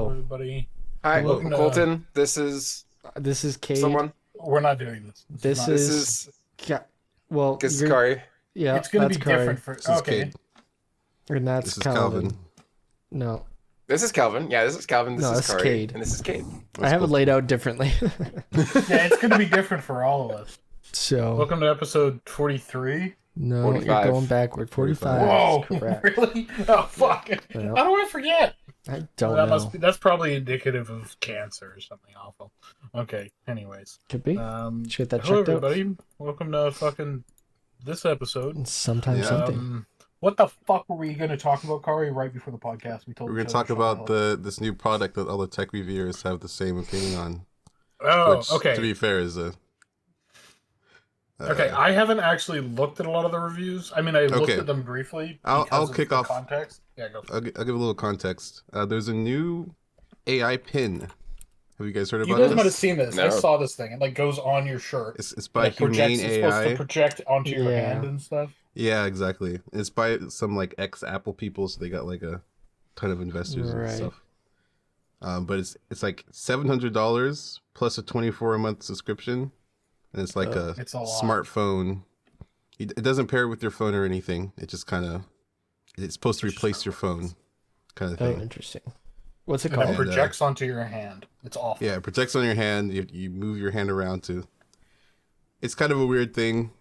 Hello. everybody. Hi, Welcome to- Kolton. This is Kade. someone. We're not doing this. This This is is well, this is you're- Kari. yeah, It's going to that's be Kari. different for. This is Okay. Kade. And that's This is Calvin. Calvin. No, This is Calvin. Yeah, this is Calvin. This No, is that's Kari. Kade. And this is Kade. I have it laid out differently. Yeah, it's going to be different for all of us. So Welcome to episode 43. no, 45. you're going backward. 45. Whoa, Is correct. really? Oh, fuck. Well, How do I forget? I don't That know. that's probably indicative of cancer or something awful. Okay, anyways. Could be. Should get that Hello, checked out. everybody. Welcome to fucking this episode. Sometimes Yeah. something. What the fuck were we going to talk about, Kari, right before the podcast? We told We're each gonna other talk shut about the hell this new product that all the tech reviewers have the same opinion on. up. Oh, Which, okay. to be fair, is a Okay, I haven't actually looked at a lot of the reviews. I mean, I looked Okay. at them briefly. I'll because of kick the off. context. Yeah, go. I'll give a little context. There's a new AI pin. Have you guys heard You about guys might have this? seen this. I No. saw this thing. It like goes on your shirt. It's by It projects. Humane It's supposed to AI. project onto your Yeah. hand and stuff. Yeah, exactly. It's by some like ex-Apple people, so they got like a ton of investors Right. and stuff. But it's like $700 plus a 24-month subscription, and it's like a It's a lot. smartphone. It doesn't pair with your phone or anything. It just kind of it's supposed to replace your phone, kind of Oh, thing. interesting. What's it And it called? projects onto your hand. It's awful. Yeah, it protects on your hand. You move your hand around to. It's kind of a weird thing,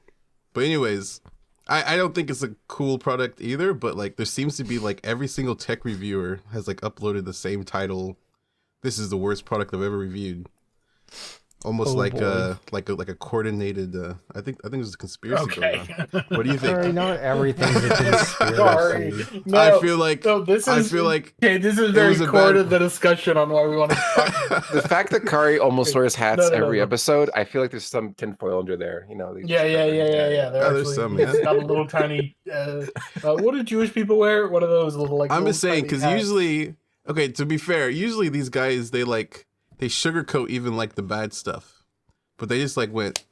but anyways, I don't think it's a cool product either. But like, there seems to be like every single tech reviewer has like uploaded the same title. This is the worst product I've ever reviewed. Almost Oh, like boy. a coordinated. I think there's a conspiracy Okay. going on. What do you think? Sorry, not everything's a Sorry. conspiracy. No, I feel like no, this I is feel like okay. This is it very was a core to bad- the discussion on why we want to talk. The fact that Kari almost wears hats No, no, no, every no. episode, I feel like there's some tinfoil under there. You know. they Yeah. just They're there's actually some, it's yeah. got a little tiny. What do Jewish people wear? What are those little like? I'm little just saying tiny because hats? usually, okay, to be fair, usually these guys they sugarcoat even like the bad stuff, but they just like went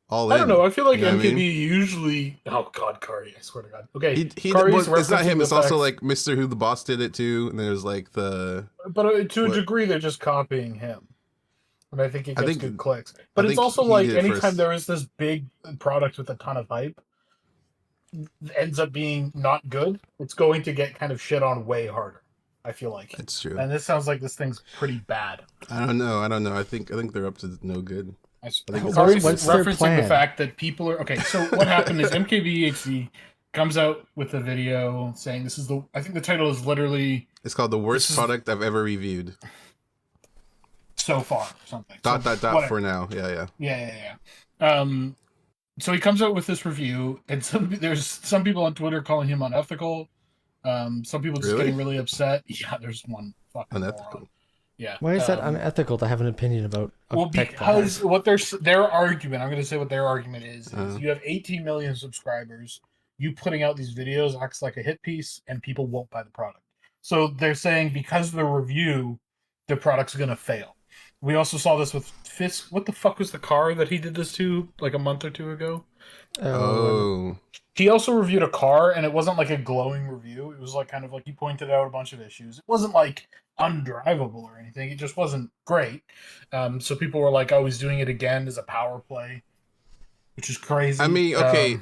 all in. I don't know. I feel like You know what I MKB mean? usually. Oh God, Kari! I swear to God. Okay, He Kari's well, it's not referencing him. the It's also fact- like Mr. Who the Boss did it too, and then there's like the but to a what? degree, they're just copying him, and I think it I gets think- good clicks. But I it's think also he like did it anytime first. there is this big product with a ton of hype, ends up being not good. It's going to get kind of shit on way harder. I feel like. It's true. And this sounds like this thing's pretty bad. I don't know. I think they're up to no good. I think it's- Kari's What's their referencing the plan? fact that people are okay. So what happened is MKBHD comes out with a video saying this is the. I think the title is literally It's called the worst This is- product I've ever reviewed. so far something. Dot So, dot dot whatever. for now. Yeah. Yeah. So he comes out with this review, and there's some people on Twitter calling him unethical. Some people just Really? getting really upset. Yeah, there's one fucking Unethical. moron. Yeah. Why is that unethical to have an opinion about a Well, tech because product? what their argument, I'm going to say what their argument is Uh-huh. you have 18 million subscribers. You putting out these videos acts like a hit piece, and people won't buy the product. So they're saying because of the review, the product's going to fail. We also saw this with Fisk. What the fuck was the car that he did this to like a month or two ago? Oh. He also reviewed a car, and it wasn't like a glowing review. It was like kind of like he pointed out a bunch of issues. It wasn't like undrivable or anything. It just wasn't great. So people were like, "Oh, he's doing it again as a power play," which is crazy. I mean, okay,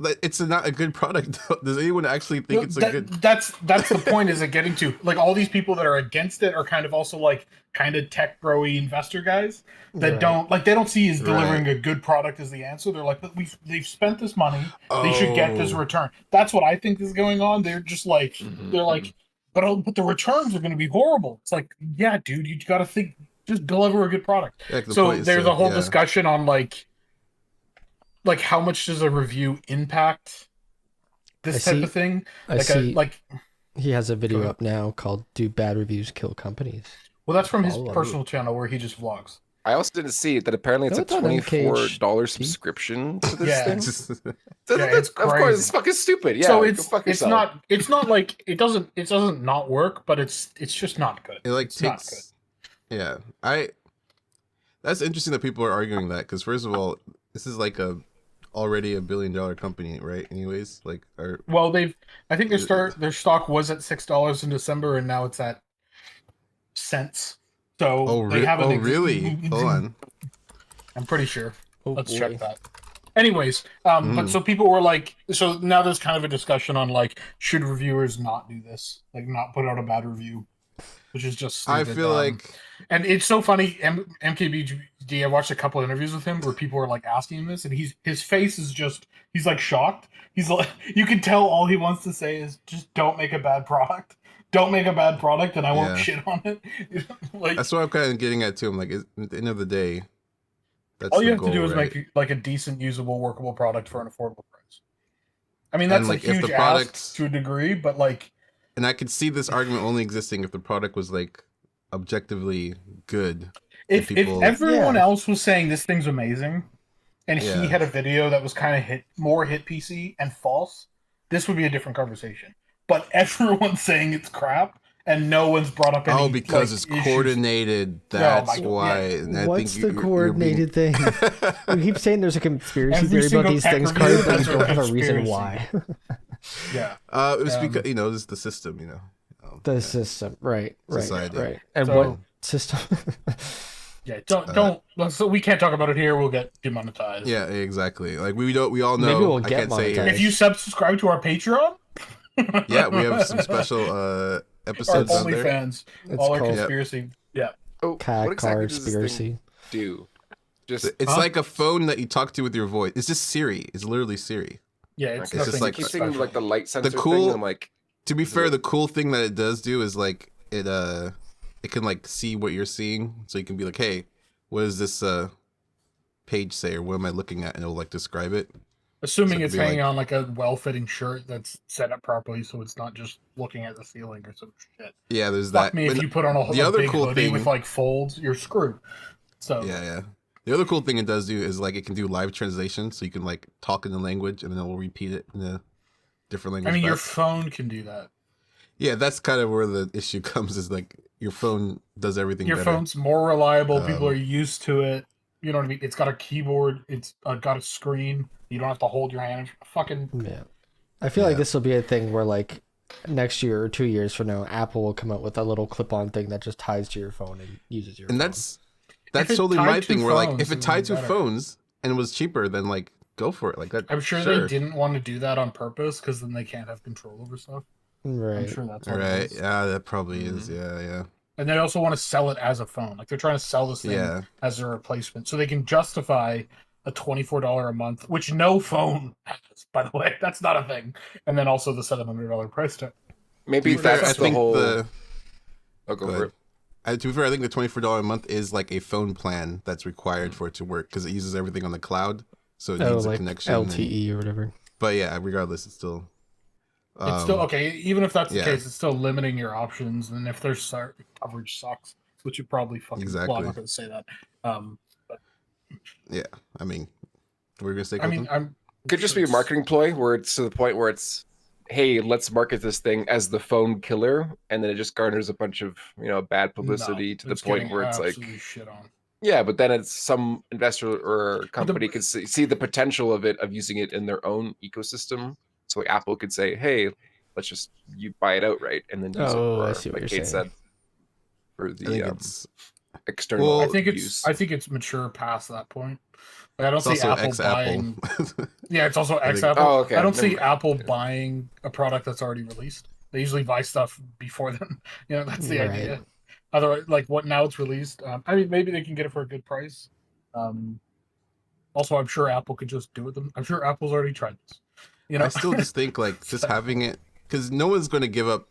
but it's not a good product. Does anyone actually think it's a good? That's the point. Is it getting to like all these people that are against it are kind of also like kind of tech bro-y investor guys that Right. don't see as delivering Right. a good product as the answer. They're like, but they've spent this money. They should get this Oh. return. That's what I think is going on. They're just like Mhm, they're like, but the returns are going to be horrible. It's like, yeah, dude, you got to think, just deliver a good product. Like, the So point is there's to- a whole yeah. discussion on like how much does a review impact this I type see- of thing? I Like see. like He has a video Go ahead. up now called "Do Bad Reviews Kill Companies?" well, that's from his All of personal channel where he just vlogs. I also didn't see that apparently it's No, a it's on MKHD. $24 subscription to this Yeah. thing. It's just- So Yeah, that's, it's of course, crazy. it's fucking stupid. Yeah, So go it's fuck it's yourself. not like it doesn't not work, but it's just not good. it like It's not takes. Yeah, That's interesting that people are arguing that because first of all, this is like already a $1 billion company, right? Anyways, like Well, I think their stock was at $6 in December, and now it's at since. So Oh, they haven't. really? Hold on. I'm pretty sure. Oh, Let's boy. check that. Anyways, but so people were like, so now there's kind of a discussion on like, should reviewers not do this, like not put out a bad review, which is just stupid. I feel like, and it's so funny. MKBD, I watched a couple interviews with him where people were like asking him this, and his face is just, he's like shocked. He's like, you can tell all he wants to say is just don't make a bad product. Don't make a bad product, and I won't shit on it. Like, that's what I'm kind of getting at too. I'm like, at the end of the day, that's all you the have to do goal, is right? make like a decent, usable, workable product for an affordable price. I mean, that's And, like, a if huge the product- ask to a degree, but like, And I could see this argument only existing if the product was like objectively good. if people- everyone Yeah. else was saying this thing's amazing, and Yeah. he had a video that was kind of more hit PC and false, this would be a different conversation. But everyone's saying it's crap, and no one's brought up any. Oh, because like, it's issues. coordinated. my That's God, why. yeah. And I What's think the you're coordinated thing? We keep saying there's a conspiracy Every theory about single these tech things, review Carter, but has you a don't have a reason conspiracy. why. Yeah. It's because this is the system, The system, right, Society. right. And So- what system? Yeah. Don't. So we can't talk about it here. We'll get demonetized. Yeah, exactly. Like we all know. Maybe we'll I get can't say here. monetized. If you subscribe to our Patreon. Yeah, we have some special Our episodes on there. OnlyFans, It's all our called- conspiracy. Yeah. Oh, what exactly does this thing conspiracy. do? Just It's Huh? like a phone that you talk to with your voice. It's just Siri. It's literally Siri. Yeah, it's okay, just nothing like- keep saying like the light sensor cool- thing. I'm like, To be Is fair, it- the cool thing that it does do is like it can like see what you're seeing, so you can be like, hey, what does this page say, or what am I looking at, and it'll like describe it. Assuming So it it's could be hanging like- on like a well-fitting shirt that's set up properly, so it's not just looking at the ceiling or some shit. Yeah, there's Fuck that. me if But you put on the a other big cool hoodie thing- with like folds, you're screwed. So yeah. The other cool thing it does do is like it can do live translation, so you can like talk in the language and then it will repeat it in a different language. I mean, your back. phone can do that. Yeah, that's kind of where the issue comes. Is like your phone does everything. Your better. phone's more reliable. People Um, are used to it. You know what I mean? It's got a keyboard. It's got a screen. You don't have to hold your hand. Fucking Yeah. I feel like Yeah. this will be a thing where like next year or 2 years from now, Apple will come out with a little clip-on thing that just ties to your phone and uses your And phone. that's it totally tied my to thing. Where like phones, if it it would tied be to better. phones and was cheaper, then like go for it. Like that. I'm sure they didn't want to do that on purpose because then they can't have control over stuff. I'm right. sure that's what it Right. is. Yeah, that probably is. Yeah. And they also want to sell it as a phone. Like they're trying to sell this thing Yeah. as a replacement, so they can justify a $24 a month, which no phone has, by the way. That's not a thing. And then also the $700 price tag. maybe To be fair, that's I the think whole. the. I'll go Go for ahead. it. To be fair, I think the $24 a month is like a phone plan that's required for it to work because it uses everything on the cloud, so it Oh, needs a like connection. and- LTE or whatever. but yeah, regardless, it's still. It's still okay. Even if that's the yeah. case, it's still limiting your options. And if their coverage sucks, which it probably fucking. Well, Exactly. I'm not going to say that. Yeah, I mean, we're gonna say. I mean, I'm. Could just be a marketing ploy where it's to the point where it's, hey, let's market this thing as the phone killer, and then it just garners a bunch of bad publicity to the point where it's like, shit on. yeah, but then it's some investor or company could see the potential of using it in their own ecosystem. So like Apple could say, hey, let's just you buy it outright and then use Oh, I it see for, what like you're Kate saying. said, for I think the it's external Well, use. I think it's mature past that point. Like, I don't it's see also Apple ex-Apple. buying. Yeah, it's also think- ex Apple. Oh, okay, I don't never see mind. Apple Yeah. buying a product that's already released. They usually buy stuff before then. That's the Right. idea. Otherwise, like what now it's released. I mean, maybe they can get it for a good price. Also, I'm sure Apple could just do it. I'm sure Apple's already tried this. I still just think like just having it because no one's going to give up.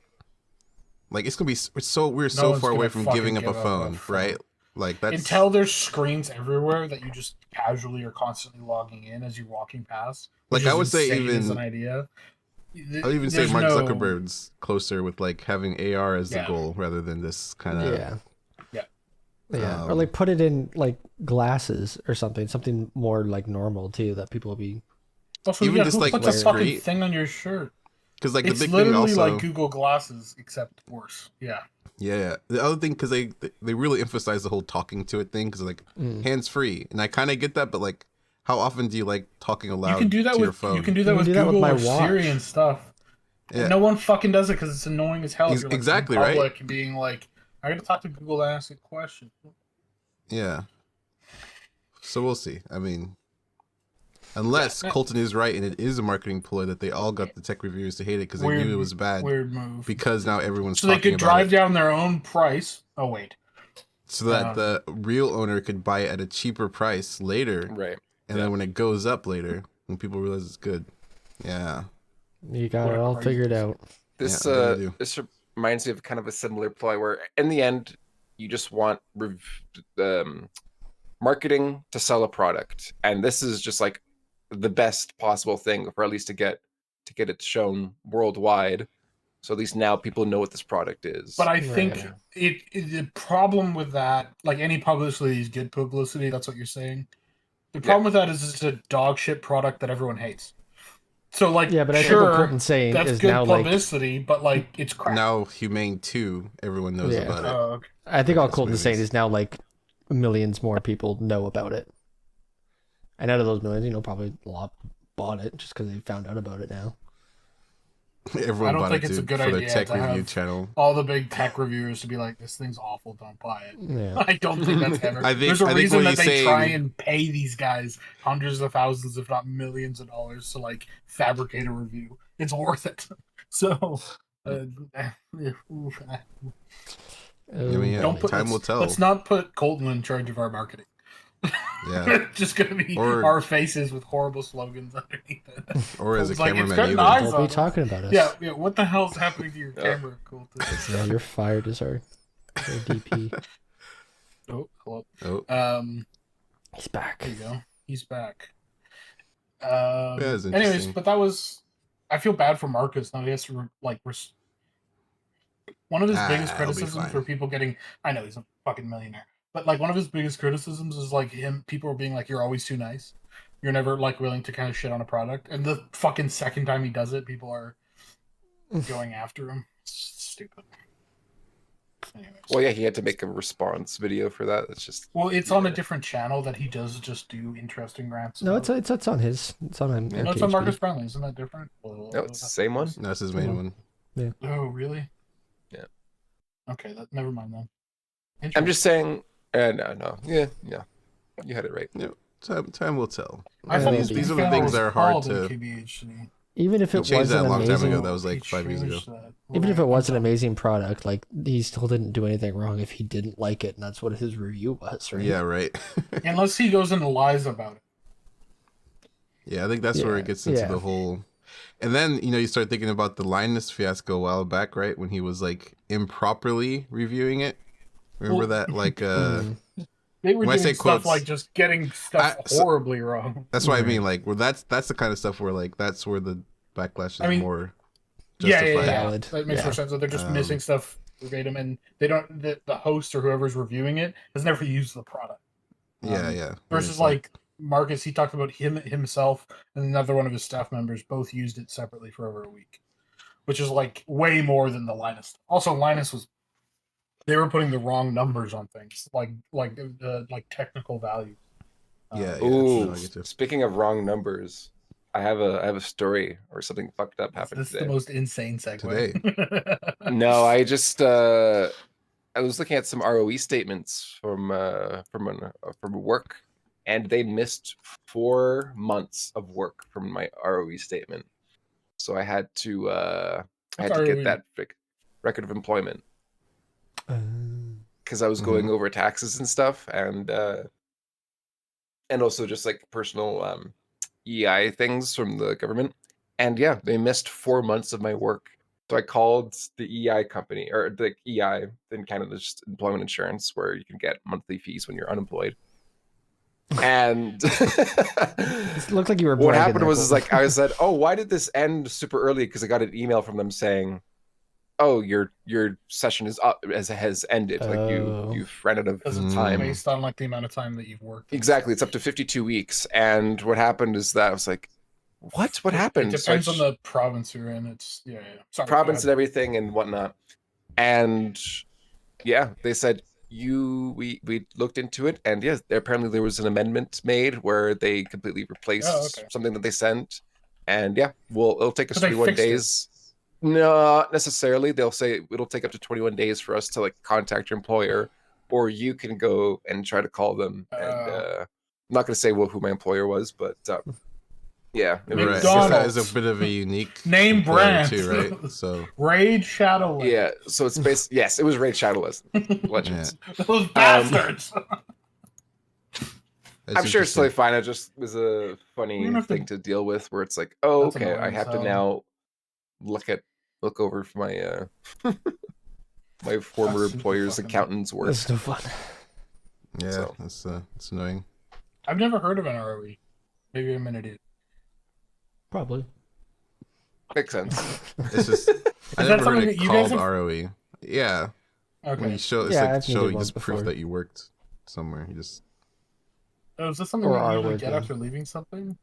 Like it's gonna be we're so one's far away gonna from fucking giving up a give up a phone, phone. right? Like that's until there's screens everywhere that you just casually are constantly logging in as you're walking past. Like, which I is would say insane as even- an idea. I'll even say There's Mark no- Zuckerberg's closer with like having AR as the Yeah. goal rather than this kind of Yeah, or Um, like put it in like glasses or something more like normal too that people will be. Also, even yeah, just, who like, puts a fucking discreet. thing on your shirt? because like It's the big thing literally also like Google Glasses except worse. Yeah. yeah the other thing because they really emphasize the whole talking to it thing because like hands free and I kind of get that but like how often do you like talking aloud You can do that to your with phone? you can do that You with can do that with Google my or watch. Siri and stuff. Yeah. And no one fucking does it because it's annoying as hell. If you're, like, in Exactly, right? public and being like, I gotta talk to Google to ask a question. Yeah. So we'll see. I mean, unless Kolton is right and it is a marketing ploy that they all got the tech reviewers to hate it because they knew it was bad. Weird move. Because now everyone's so they talking could about drive it. down their own price. Oh wait. So that the real owner could buy it at a cheaper price later. Right. And then when it goes up later, when people realize it's good. Yeah. You got it all figured out. This Yeah, this reminds me of kind of a similar ploy where in the end you just want marketing to sell a product, and this is just like the best possible thing, or at least to get it shown worldwide. So at least now people know what this product is. But I think the problem with that, like any publicity is good publicity. That's what you're saying. The problem with that is it's a dog shit product that everyone hates. So like, yeah, but I think what Kolton's saying that's is good now publicity, but like it's crap. Now Humane 2, everyone knows about it. Okay. I think all Kolton's saying is now like millions more people know about it. And out of those millions, probably a lot bought it just because they found out about it now. Everyone I don't bought think it it's a good for idea the tech to review have channel. all the big tech reviewers to be like, this thing's awful, don't buy it. Yeah. I don't think that's ever. I think- There's a I think reason what that he's they try saying- and pay these guys hundreds of thousands, if not millions of dollars to like fabricate a review. It's worth it. So, I mean, yeah, don't put, time will tell. let's not put Kolton in charge of our marketing. Yeah. Just gonna be Or- our faces with horrible slogans underneath it. Or as a It's like, it's cameraman, got even. knives Don't on be it. talking about us. Yeah. What the hell's happening to your camera, Kolton? Yeah, you're fired as our DP. Oh, hello. Oh, He's back. There you go. He's back. that's Anyways, interesting. but that was. I feel bad for Marcus. Now he has to one of his biggest he'll be criticisms fine. for people getting. I know he's a fucking millionaire, but like one of his biggest criticisms is like people are being like, "You're always too nice. You're never like willing to kind of shit on a product." And the fucking second time he does it, people are going after him. It's stupid. Anyways. Well, yeah, he had to make a response video for that. It's just It's on a different channel that he does just do interesting rants. No, about. it's on his. It's on No, it's on Marcus Brownlee. Isn't that different? no, it's the same one. That's his main one. Oh, really? Yeah. Okay, never mind then. I'm just saying. No. Yeah. You had it right. Time will tell. I thought these- These are the things that are hard to. Even if He it changed was that an a long time amazing, ago. That was like 5 years ago. even if it was an amazing product, like he still didn't do anything wrong if he didn't like it, and that's what his review was, right? Yeah, right. Unless he goes and lies about it. Yeah, I think that's where it gets into the whole. And then you start thinking about the Linus fiasco a while back, right? When he was like improperly reviewing it. Remember that, like They were When I doing say stuff quotes, like just getting stuff horribly wrong. That's what I mean. Like, that's the kind of stuff where like that's where the backlash is more Yeah, justified. Valid. That makes more sense. That they're just missing stuff verbatim, and they don't. The host or whoever's reviewing it has never used the product. Yeah. Versus like Marcus, he talked about himself and another one of his staff members both used it separately for over a week, which is like way more than the Linus. Also, Linus was. They were putting the wrong numbers on things, like technical value. Yeah. Ooh, No, I get you. speaking of wrong numbers, I have a story or something fucked up happened This is today. the most insane segue. No, I just I was looking at some ROE statements from work, and they missed 4 months of work from my ROE statement. So I had to get that record of employment because I was going over taxes and stuff, and also just like personal EI things from the government. And yeah, they missed 4 months of my work. So I called the EI company, or the EI in Canada, just employment insurance, where you can get monthly fees when you're unemployed. And It looked like you were. what bragging happened there, was Colton. like I said, oh, why did this end super early? Because I got an email from them saying, oh, your session is up, has ended. Like you've ran out of Because it's time. based on like the amount of time that you've worked. Exactly, it's up to 52 weeks. And what happened is that I was like, what happened? It depends on the province you're in. It's Sorry, province and everything and whatnot. And yeah, they said we looked into it, and yes, apparently there was an amendment made where they completely replaced something that they sent. And yeah, it'll take us So they 21 fixed it. days. No, not necessarily. They'll say it'll take up to 21 days for us to like contact your employer, or you can go and try to call them. And I'm not going to say who my employer was, but yeah, it Right. was. I guess that is McDonald's. a bit of a unique Name employer brand too, right? So Raid Shadow Legends. Yeah, so it's based. Yes, it was Raid Shadow Legends. Those bastards. that's I'm sure it's totally interesting. fine. It just was a We're funny gonna have to- thing to deal with, where it's like, oh, That's okay, I annoying as have to hell. now look over for my my former That's super employer's fucking- accountant's work. That's no fun. Yeah, So. that's annoying. I've never heard of an ROE. Maybe I'm an idiot. Probably. Makes sense. It's just I that never heard something it that you guys called have- ROE. Yeah, when Okay. you show it's Yeah, like I've show needed you one just proof before. that you worked somewhere. You just Oh, is this something Or you are usually working. get after leaving something?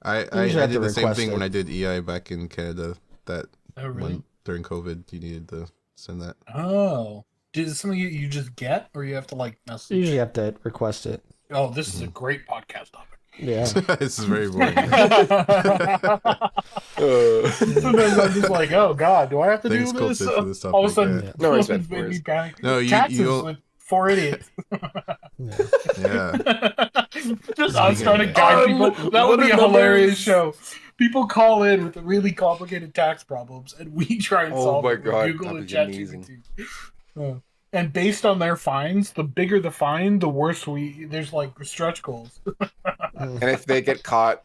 I usually have did to the same request thing when it. I did EI back in Canada. That Oh, really? when during COVID you needed to send that. Oh. Is it something you just get, or you have to like message? You usually have to request it. Oh, this is a great podcast topic. Yeah. This is very boring. Sometimes I'm just like, oh god, do I have to Thanks, do this? Kolton, for this All of a topic, sudden, yeah. No worries, man. made No me worries. panic. No, Taxes you with 4 idiots. Yeah. yeah. Just us trying to of- guide people. That would what be are a hilarious numbers? show. People call in with really complicated tax problems, and we try and Oh solve my it with God, Google and that'd be amazing. ChatGPT. And based on their fines, the bigger the fine, the worse there's like stretch goals. And if they get caught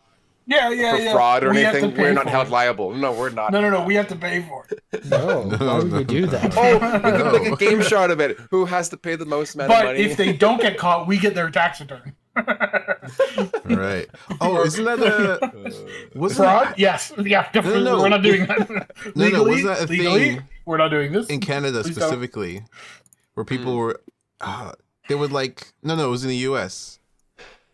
Yeah, for fraud or We have to anything, pay we're not for held it. liable. No, we're not. No, we have to pay for it. No, why would we do that? Oh, we could make No. a game show out of it. Who has to pay the most amount of But money? if they don't get caught, we get their tax return. Right. Oh, isn't that a wasn't Fraud? Yes. Yeah, definitely. No. We're not doing that. No, Legally, wasn't that a legally, thing we're not doing this. in Canada Please don't. specifically where people were they would like no it was in the US.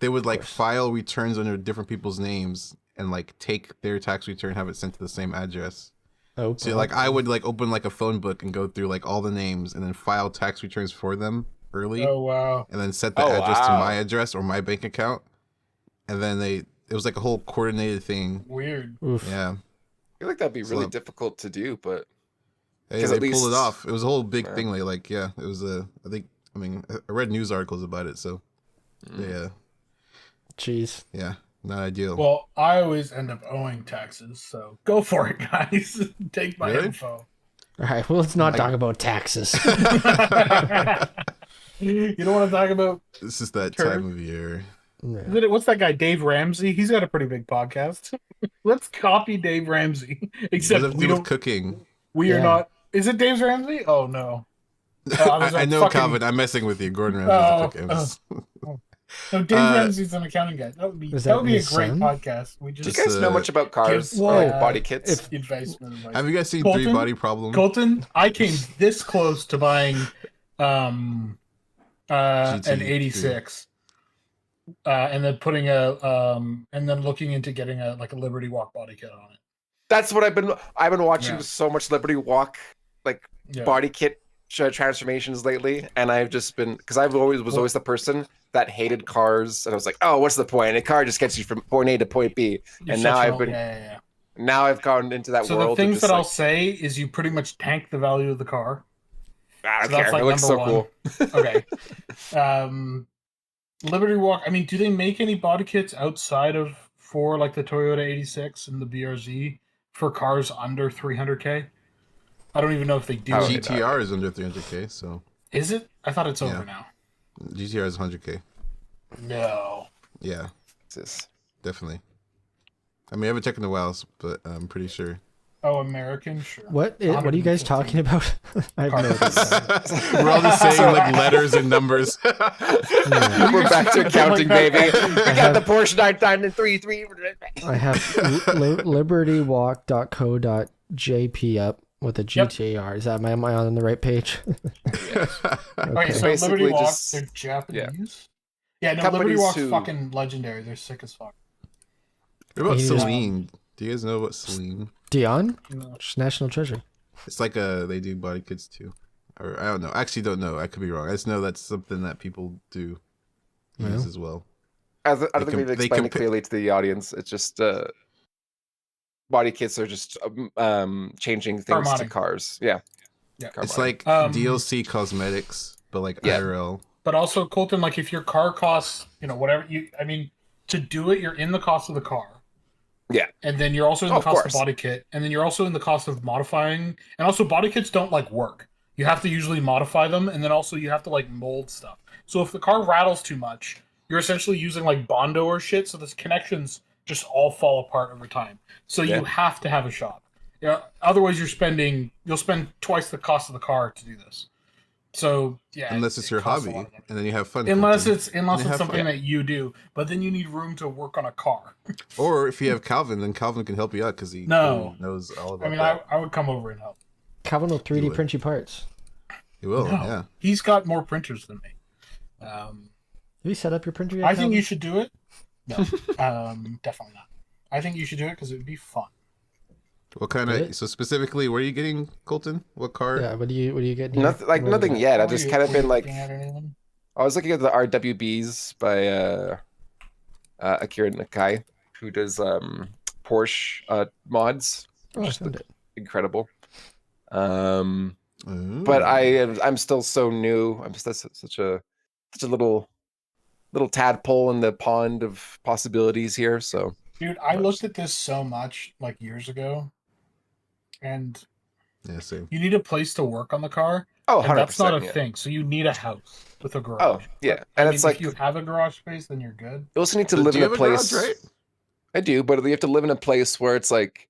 They would like file returns under different people's names and like take their tax return, have it sent to the same address. Oh, So like I would like open like a phone book and go through like all the names and then file tax returns for them early Oh wow. and then set the Oh, address to wow. my address or my bank account. And then it was like a whole coordinated thing. Weird. Oof. Yeah. I feel like that'd be So- really difficult to do, but Hey, 'Cause they at pulled least- it off. It was a whole big Yeah. thing. Like, yeah, it was I read news articles about it. So, yeah, Jeez. yeah, not ideal. Well, I always end up owing taxes, so go for it, guys. Take my Really? info. All right. Well, let's not talk about taxes. You don't want to talk about This is that Turn. time of year. Yeah. Isn't it, what's that guy, Dave Ramsey? He's got a pretty big podcast. Let's copy Dave Ramsey. What does Except that have to we do with don't. cooking? We are Yeah. not. Is it Dave Ramsey? Oh no. I was I like, know, fucking- Calvin. I'm messing with you. Gordon Ramsay's the cook. It was- No, Dave Uh, Ramsey's an accounting guy. That would be Is that that would be a his great son? podcast. We do you just Just, guys know much about cars give- or like Whoa. body kits? If- investment advice. have you guys seen Kolton? Three Body Problem? Colton, I came this close to buying an GT3. 86. And then putting and then looking into getting a Liberty Walk body kit on it. That's what I've been watching Yeah. so much Liberty Walk like Yeah. body kit transformations lately, and I've just been because I was always the person that hated cars, and I was like, oh, what's the point? A car just gets you from point A to point B. You're And now such an I've old- been yeah. now I've gone into that So world. the of things just that I'll like, say is you pretty much tank the value of the car. I So don't that's care. like It looks so number cool. Okay. Liberty Walk. I mean, do they make any body kits outside of for like the Toyota 86 and the BRZ for cars under 300k? I don't even know if they do. Oh, it. GTR is under 300k, so Is it? I thought it's Yeah. over now. GTR is 100k. No. Yeah, This- definitely. I mean, I haven't checked in a while, but I'm pretty sure. Oh, American, sure. What are you guys 150. talking about? I have no idea. We're all just saying like letters and numbers. Yeah. We're back to accounting, Like that. baby. We got the Porsche 993. I have libertywalk.co.jp up with a GTR. Is that am I on the right page? Okay, so Basically Liberty Walk, just- they're Japanese. Yeah, no, Liberty Companies Walk's who- fucking legendary. They're sick as fuck. What about He just- Celine? Do you guys know about Celine? Dion? No. Just national treasure. It's like they do body kits too, or I don't know. I actually don't know. I could be wrong. I just know that's something that people do use Yeah. as well. I don't think com- we've they explained it compa- clearly to the audience. It's just body kits are just changing Car things to modding. cars. Yeah. Yeah. Car It's modding. like Um, DLC cosmetics, but like Yeah. IRL. But also, Colton, like if your car costs, whatever I mean, to do it, you're in the cost of the car. Yeah. And then you're also in Oh, the of cost of course. the body kit, and then you're also in the cost of modifying. And also, body kits don't like work. You have to usually modify them, and then also you have to like mold stuff. So if the car rattles too much, you're essentially using like Bondo or shit, so the connections just all fall apart over time. So Yeah. you have to have a shop. Otherwise you'll spend twice the cost of the car to do this. So yeah, Unless it's it your costs a lot hobby, of money. and then you have fun. Unless Colton. it's And you have something fun. that you do, but then you need room to work on a car. Or if you have Calvin, then Calvin can help you out because he No. knows all about I mean, that. I would come over and help. Calvin will 3D would. print you parts. He will, No, yeah. he's got more printers than me. Have you set up your printer yet? I think Calvin? you should do it. No, definitely not. I think you should do it because it would be fun. What kind Really? of? So specifically, where are you getting, Colton? What car? Yeah. What do you get? Here? Nothing, like What nothing is it? yet. I've Were just you- kind of were you been like, looking at anything? I was looking at the RWBs by Akira Nakai, who does Porsche mods, Oh, I just found it. incredible. Ooh. But I'm still so new. I'm just such a little tadpole in the pond of possibilities here. So Dude, I looked at this so much like years ago, and Yeah, same. you need a place to work on the car, oh, and 100%. that's not a yeah. thing. So you need a house with a garage. Oh, yeah. But, And I it's mean, like if you have a garage space, then you're good. you also need to So live do in you a have place. garage, right? I do, but you have to live in a place where it's like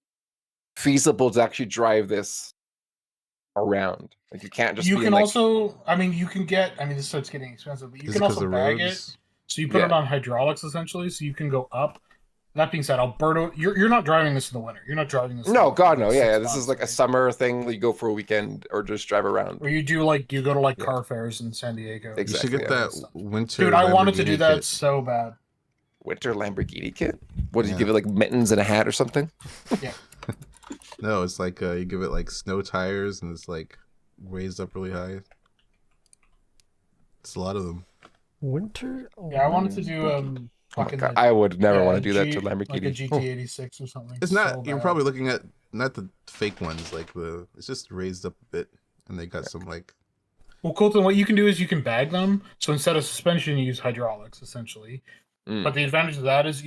feasible to actually drive this around. Like you can't just. You be can in, like, also, I mean, you can get. I mean, this starts getting expensive, but you Is it can 'cause also the bag it. roads? So you put it Yeah. on hydraulics essentially, so you can go up. That being said, Alberta, you're not driving this in the winter. You're not driving this. No, in God, no. like Yeah, 6 yeah. This is months, like a right? summer thing that you go for a weekend or just drive around. Where you go to like Yeah. car fairs in San Diego. Exactly. You should get yeah. that winter. Dude, I wanted to do Lamborghini that kit. so bad. Winter Lamborghini kit. What did you Yeah. give it, like mittens and a hat or something? No, it's like you give it like snow tires, and it's like raised up really high. It's a lot of them. Winter. Yeah, I wanted to do Oh my fucking God, the- I would never yeah, want to do that to G- Lamborghini. like a GT86 or something. It's not. so You're bad. probably looking at not the fake ones, like the. It's just raised up a bit, and they got some like. Well, Colton, what you can do is you can bag them. So instead of suspension, you use hydraulics essentially. Mm. But the advantage of that is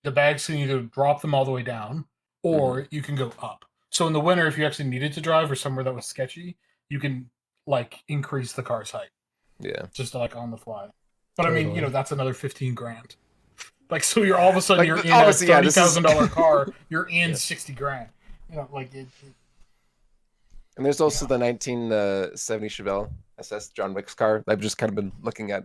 the bags can either drop them all the way down, or Mm-hmm. you can go up. So in the winter, if you actually needed to drive or somewhere that was sketchy, you can like increase the car's height Yeah. just like on the fly. But I mean, Totally. that's another 15 grand. Like, so you're all of a sudden Like, you're in a obviously, yeah, this is- $30,000 car. You're in Yeah. 60 grand. Like it. And there's also the 1970 Chevelle SS John Wick's car. I've just kind of been looking at.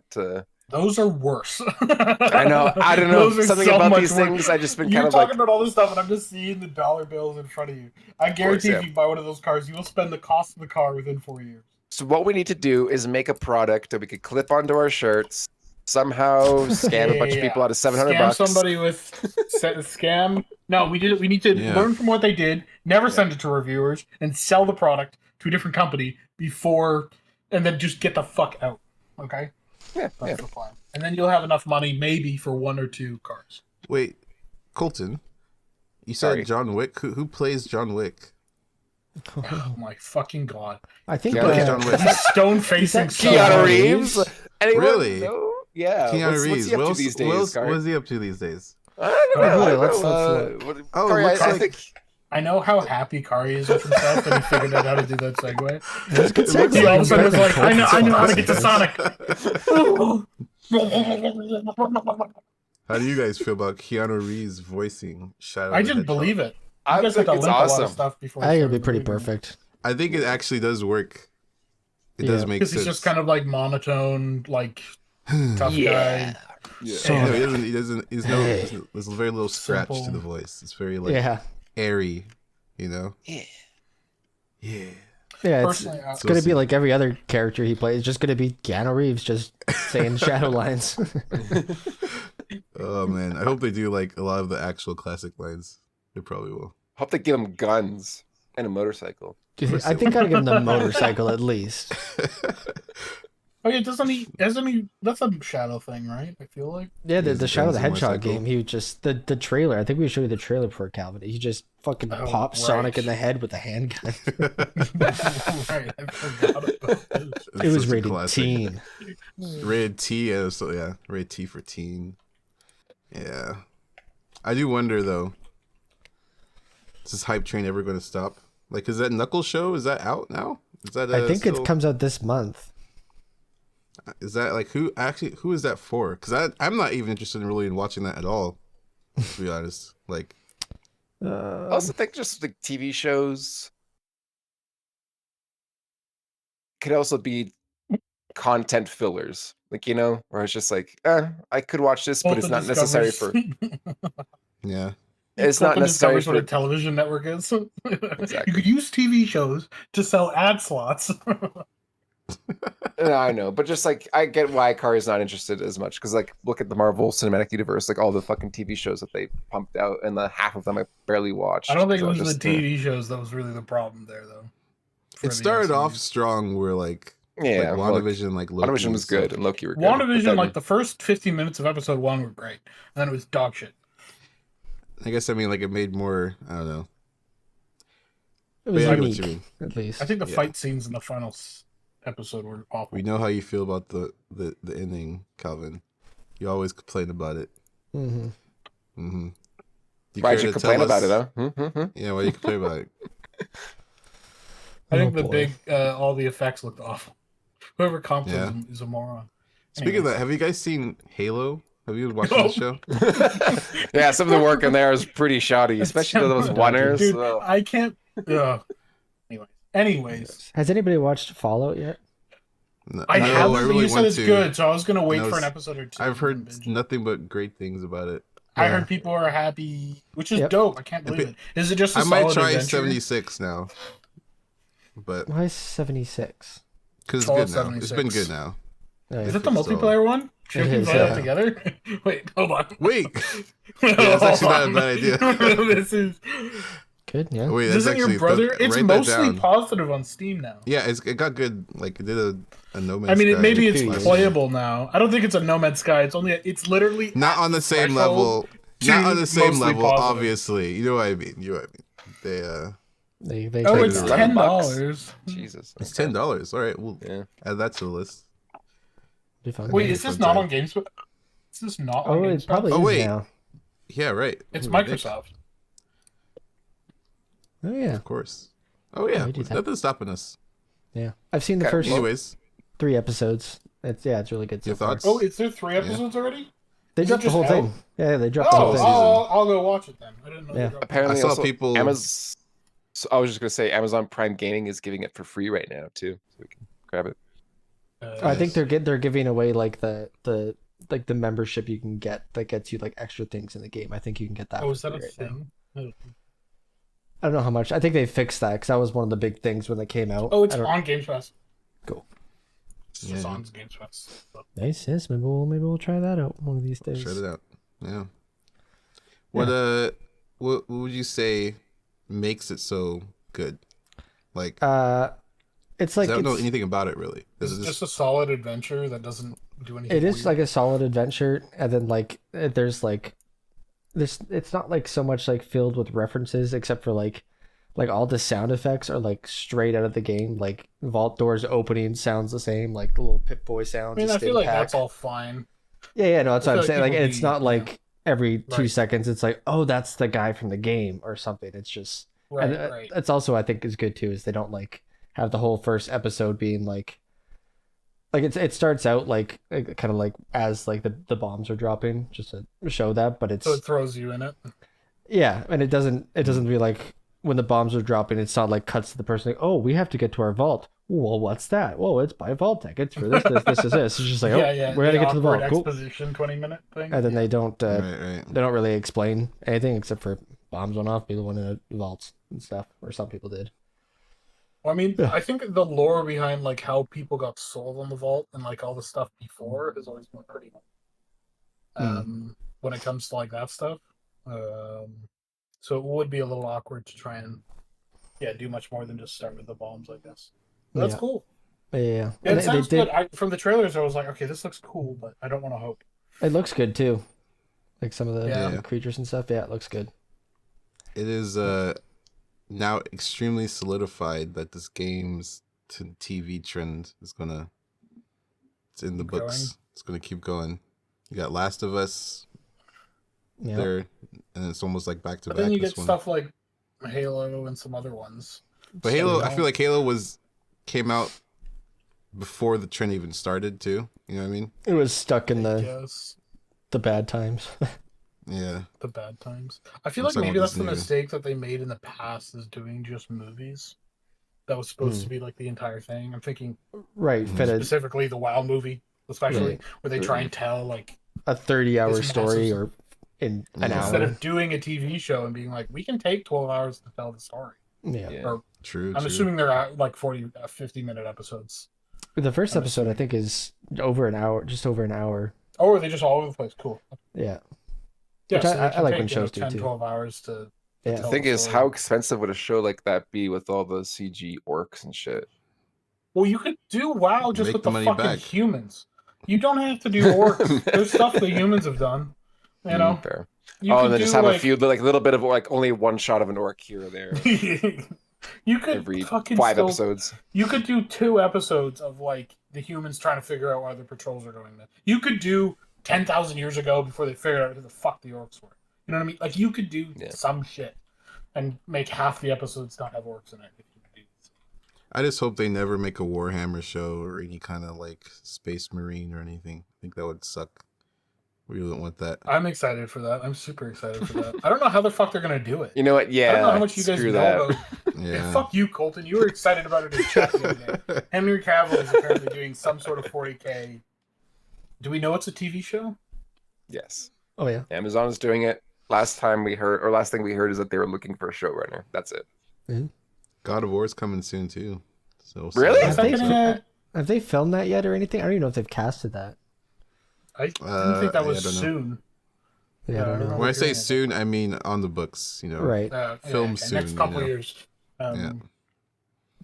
Those are worse. I know. I don't know. Those are Something so about much these worse. things. I just been You're kind of talking like. about all this stuff, and I'm just seeing the dollar bills in front of you. I guarantee yeah. if you buy one of those cars, you will spend the cost of the car within 4 years. So what we need to do is make a product that we could clip onto our shirts. Somehow scam a bunch of people out of $700. Scam somebody with scam. No, we did it. We need to Yeah. learn from what they did. Never send it to reviewers and sell the product to a different company before, and then just get the fuck out. Okay, Yeah. that's Yeah. the plan. And then you'll have enough money, maybe, for 1 or 2 cars. Wait, Colton, you said Sorry. John Wick. Who plays John Wick? Oh my fucking god! I think. Yeah, John Wick. He's stone facing. Is Keanu Keanu Reeves. Reeves? Anyone Really? know? Yeah. Keanu what's Reeves. he up What to else- these days, what else- Kari? what is he up to these days? I don't know. Oh, I really? don't Let's know. look. Oh, it Kari, looks I like- think I know how happy Kari is with himself that he figured out how to do that segue. That's a good It looks He all of a segue. sudden was like, I know how to get to Sonic. Sonic. How do you guys feel about Keanu Reeves voicing Shadow? I didn't believe it. I You guys think had to it's link a lot awesome. of stuff before. I think it'll be pretty perfect. I think it actually does work. It Yeah. does make Because sense. he's just kind of like monotone, like tough Yeah. guy. Yeah. So- No, he doesn't. He doesn't. He's no. Hey. There's very little scratch to Simple. the voice. It's very like Yeah. airy. You know. Yeah. Yeah. Yeah, it's, Personally, it's So gonna be sick. like every other character he plays. It's just gonna be Keanu Reeves just saying shadow lines. Oh man, I hope they do like a lot of the actual classic lines. They probably will. Hope they give him guns and a motorcycle. I think I'd give him the motorcycle at least. Oh yeah, doesn't he? Hasn't he? That's a Shadow thing, right? I feel like. Yeah, He's the a Shadow the Benzo Hedgehog motorcycle. game. He would just the trailer. I think we showed you the trailer before Calvin. He just fucking Oh, popped Sonic in right. the head with a handgun. Right, I forgot about this. It was Such a rated classic. teen. Rated T, so yeah, rated T for teen. Yeah, I do wonder though. Is this hype train ever going to stop? Like, is that Knuckles show? Is that out now? Is that I think still? it comes out this month. Is that like who is that for? Because I'm not even interested in really in watching that at all. To be honest, like I also think just like TV shows could also be content fillers. Like, you know, where it's just like, I could watch this, but it's Colton not necessary discovers. for yeah. it's not Colton necessary discovers what a for television network is. You exactly. could use TV shows to sell ad slots. No, I know, but just like I get why Kari is not interested as much because like look at the Marvel Cinematic Universe, like all the fucking TV shows that they pumped out, and the half of them I barely watched. I don't think it So was just, the TV shows that was really the problem there, though. for It the started off MCU. strong where like yeah, well, like, WandaVision, like Loki WandaVision and was stuff. good and Loki were good. but WandaVision, then- like the first 15 minutes of episode 1 were great, and then it was dog shit. I guess I mean like it made more. I don't know. It was Yeah, I get what you unique, mean. at least. I think the Yeah. fight scenes in the final episode were awful. We know how you feel about the ending, Calvin. You always complain about it. Mm-hmm. Mm-hmm. Why'd you complain about it, huh? Yeah, why do you complain about it? I think Oh, the boy. big, all the effects looked awful. Whoever comped Yeah. them is a moron. Speaking of Anyways. that, have you guys seen Halo? Have you watched the show? Yeah, some of the work in there is pretty shoddy, especially those winners. Dude, I can't. Anyways, Has anybody watched Fallout yet? No, I no, haven't. But really you said want it's to. good, so I was gonna wait No, for an it's- episode or two. I've and heard binge it. nothing but great things about it. I Yeah. heard people are happy, which is Yep. dope. I can't believe it. Is it just a I might solid try adventure? 76 now, but Why 76? because it's Fallout good now. It's been 76. good now. Oh, yeah. Is it the So- multiplayer one? Should It we is, play that yeah. together? Wait, hold on. Wait, Wait, that's hold actually not a on. bad idea. This is. Good, yeah. wait, that's Isn't actually your brother? that- It's write that mostly down. positive on Steam now. Yeah, it got good. Like it did a No Man's I mean, Sky maybe it's few years. playable now. I don't think it's a No Man's Sky. It's literally Not on the same threshold level. to Not on the same mostly level, positive. obviously. You know what I mean. They They Oh, tried it's to- $11. $10. Jesus. it's $10. All right, we'll Yeah. add that to the list. Be fun. Wait, Okay. is this not on GameSpot? Is this not on Oh, it GameSpot? probably Oh, is wait. now. Yeah, right. It's Ooh, Nick, Microsoft. Oh yeah, of course. Oh yeah, we do that. nothing's stopping us. yeah. I've seen the Okay, first Anyways, 3 episodes. It's really good so Your far. thoughts? Oh, is there 3 episodes already? They Is it dropped the just whole out? thing. Yeah, they dropped the Oh, whole thing. I'll go watch it then. I didn't know. Yeah. They dropped it. Apparently, I saw also, people- Amazon. So I was just gonna say Amazon Prime Gaming is giving it for free right now too, so we can grab it. I think Nice. they're giving away like the membership you can get that gets you like extra things in the game. I think you can get that. Oh, for is that a free right now. thing? Oh. I don't know how much. I think they fixed that because that was one of the big things when they came out. Oh, it's I don't- on Games Pass. Cool. It's just Yeah. on Games Pass. So. Nice. Yes, maybe we'll try that out one of these days. shut it out. Yeah. What what would you say makes it so good? Like, It's like I don't know it's- anything about it really. It's Is it just a solid adventure that doesn't do anything. It is weird. like a solid adventure, and then like there's like this. It's not like so much like filled with references, except for like all the sound effects are like straight out of the game. Like vault doors opening sounds the same, like the little Pip Boy sounds. I mean, of I feel Stim like Pack. that's all fine. Yeah, no, that's I what I'm feel saying. like Like people it's be- not like every 2 Right. seconds. It's like, oh, that's the guy from the game or something. It's just Right, and right. that's also I think is good too. Is they don't like have the whole first episode being like it starts out like kind of like as like the bombs are dropping just to show that, but it's So it throws you in it. yeah, and it doesn't be like when the bombs are dropping, it's not like cuts to the person like, oh, we have to get to our vault. Well, what's that? Well, it's by Vault-Tec. It's for this. It's just like, oh, we're gonna get to the vault. Cool. Exposition 20-minute thing. And then they don't right? they don't really explain anything except for bombs went off, people went in vaults and stuff, or some people did. Well, I mean, Yeah. I think the lore behind like how people got sold on the vault and like all the stuff before has always been pretty. When it comes to like that stuff, so it would be a little awkward to try and do much more than just start with the bombs, I guess. But that's Yeah. cool. Yeah, Yeah, and it they sounds did. good. From the trailers, I was like, okay, this looks cool, but I don't want to hope. It looks good too. Like some of the, Yeah. the creatures and stuff. Yeah, it looks good. It is now extremely solidified that this game's to TV trend is gonna. It's in the Keep books. going. It's gonna keep going. You got Last of Us Yeah. there, and it's almost like back to But back. then you This get one. stuff like Halo and some other ones. But So Halo, you I feel don't- like Halo came out before the trend even started too. You know what I mean? It was stuck in I the guess bad times. Yeah. the bad times. I feel I'm like talking maybe about that's this the new- mistake that they made in the past is doing just movies. That was supposed to be like the entire thing. I'm thinking Right, Mhm. fitted specifically the WoW movie, especially Right. where they try and tell like a 30-hour This story massive- or in an Yeah. instead hour. of doing a TV show and being like, we can take 12 hours to tell the story. Yeah. Yeah. Or True. I'm true. assuming they're at like 50-minute episodes. The first I'm episode, I assuming. think, is over an hour, just over an hour. Oh, are they just all over the place? Cool. Yeah. Yeah, Which so they I can like take, when shows do 10, too. 12 hours to Yeah. The tell thing the is, story. how expensive would a show like that be with all the CG orcs and shit? Well, you could do WoW just Make with the the money fucking back. humans. You don't have to do orcs. There's stuff the humans have done. You know, Fair. you Oh, could and then do just have like a few, like little bit of like only one shot of an orc here or there you could every fucking 5 still, episodes. You could do 2 episodes of like the humans trying to figure out why the patrols are going there. You could do 10,000 years ago before they figured out who the fuck the orcs were. You know what I mean? Like you could do Yeah. some shit and make half the episodes not have orcs in it. If you could do this. I just hope they never make a Warhammer show or any kind of like Space Marine or anything. I think that would suck. We don't want that. I'm excited for that. I'm super excited for that. I don't know how the fuck they're gonna do it. You know what? Yeah. I don't know how much you guys screw know that. about. Yeah. Fuck you, Colton. You were excited about it in chat the other day. Henry Cavill is apparently doing some sort of 40K. Do we know it's a TV show? Yes. Oh yeah. Amazon is doing it. Last thing we heard is that they were looking for a showrunner. That's it. God of War is coming soon too. So Really? Is that They- gonna- Have they filmed that yet or anything? I don't even know if they've casted that. I didn't think that yeah, was I don't know. soon. Yeah, I Yeah, I don't know. remember When I say hearing it. soon, I mean on the books. You know. Right. Film Next soon, couple you know. years. Yeah.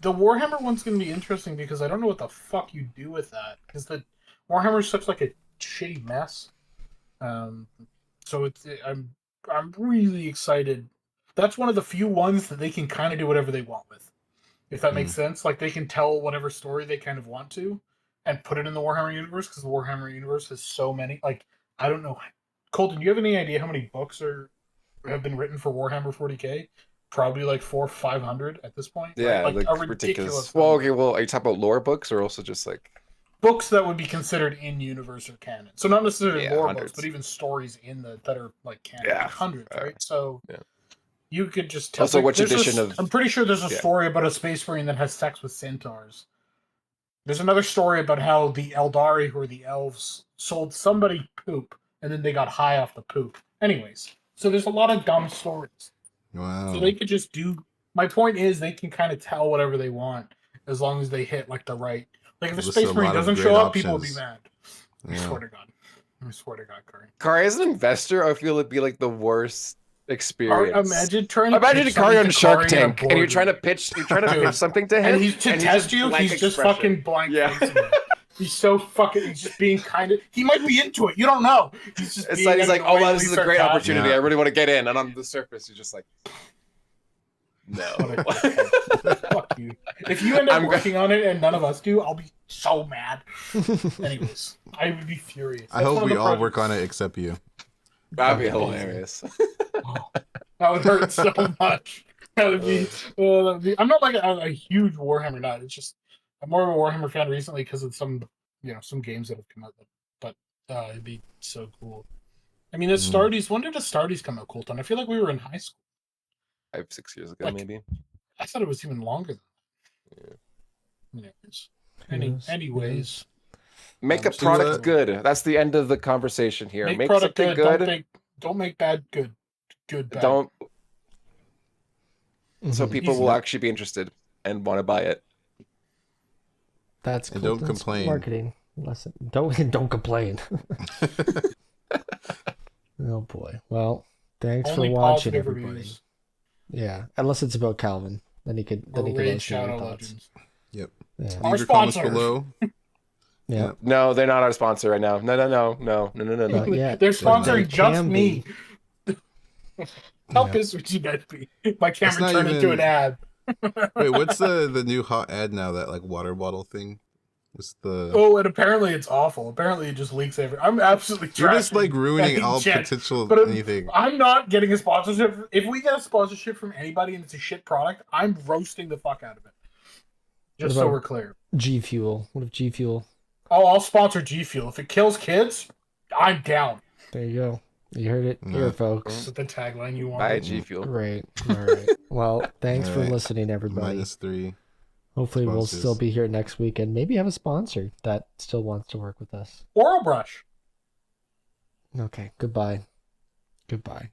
The Warhammer one's gonna be interesting because I don't know what the fuck you do with that because the Warhammer's such like a shitty mess. So I'm really excited. That's one of the few ones that they can kind of do whatever they want with, if that makes sense. Like they can tell whatever story they kind of want to, and put it in the Warhammer universe because the Warhammer universe has so many. Like I don't know, Colton, do you have any idea how many books have been written for Warhammer 40K? Probably like 400 or 500 at this point. Yeah, right? like a ridiculous. ridiculous. Well, number. okay. Well, are you talking about lore books or also just like? Books that would be considered in universe or canon. So not necessarily Yeah, lore hundreds. books, but even stories in that are like canon. Yeah. Like hundreds, right? So Yeah. you could just tell. Also, which there's edition a, of- I'm pretty sure there's a Yeah. story about a space marine that has sex with centaurs. There's another story about how the Eldari, who are the elves, sold somebody poop and then they got high off the poop. Anyways, so there's a lot of dumb stories. Wow. So they could just do. My point is, they can kind of tell whatever they want as long as they hit like the right. Like if a There's space a marine lot of doesn't great show up, people will be options. mad. I Yeah. swear to God. I swear to God, Curry. Kari, as an investor, I feel it'd be like the worst experience. Imagine trying to Imagine pitch Kari something on to Shark Kari in a Tank, and you're trying to boardroom. pitch something to him, And he's to test you. blank He's just expression. fucking blank. Yeah. facing you. He's so fucking. He's just being kind of. He might be into it. You don't know. He's just. It's being like he's like, oh wow, this is a great sarcastic. opportunity. Yeah. I really want to get in, and on the surface, you're just like, no. Fuck you. If you end up I'm go- working on it and none of us do, I'll be so mad. Anyways, I would be furious. I hope we all work on it except you. That'd be hilarious. That would hurt so much. That'd be, I'm not like a huge Warhammer nut. It's just I'm more of a Warhammer fan recently because of some games that have come out. But it'd be so cool. I mean, the Stardies. When did the Stardies come out, Colton? I feel like we were in high school. 5-6 years ago, Like- maybe. I thought it was even longer than that. Yes. Anyways, Make a So, product good. That's the end of the conversation here. Make product something good. good. Don't make bad good. Good bad. Don't so Mhm. people Easy. will actually be interested and want to buy it. That's And don't Colton's complain. Marketing lesson. Don't complain. Oh boy. Well, thanks Only for watching, positive everybody. reviews. Yeah, unless it's about Calvin, then he could Or let Raid us know your Shadow thoughts. Legends. Yep. Yeah. Our Leave your comments sponsor. below. Yeah. No, they're not our sponsor right now. No. Not yet. They're But sponsoring they just can me. be. How Yeah. pissed would you guys be if my It's camera not turned into even- an ad? Wait, what's the new hot ad now? That like water bottle thing? What's the? Oh, and apparently it's awful. Apparently it just leaks every. I'm absolutely You're just trashing like ruining any all shit. potential But anything. I'm not getting a sponsorship. If we get a sponsorship from anybody and it's a shit product, I'm roasting the fuck out of it. Just What so about- we're clear. G Fuel. What if G Fuel? Oh, I'll sponsor G Fuel. If it kills kids, I'm down. There you go. You heard it here, Yeah. folks. That's the tagline you Buy want. G Fuel. Right. All right. Well, thanks for Alright. listening, everybody. -3. Hopefully, we'll sponsors. still be here next week and maybe have a sponsor that still wants to work with us. Oral brush. Okay. Goodbye. Goodbye.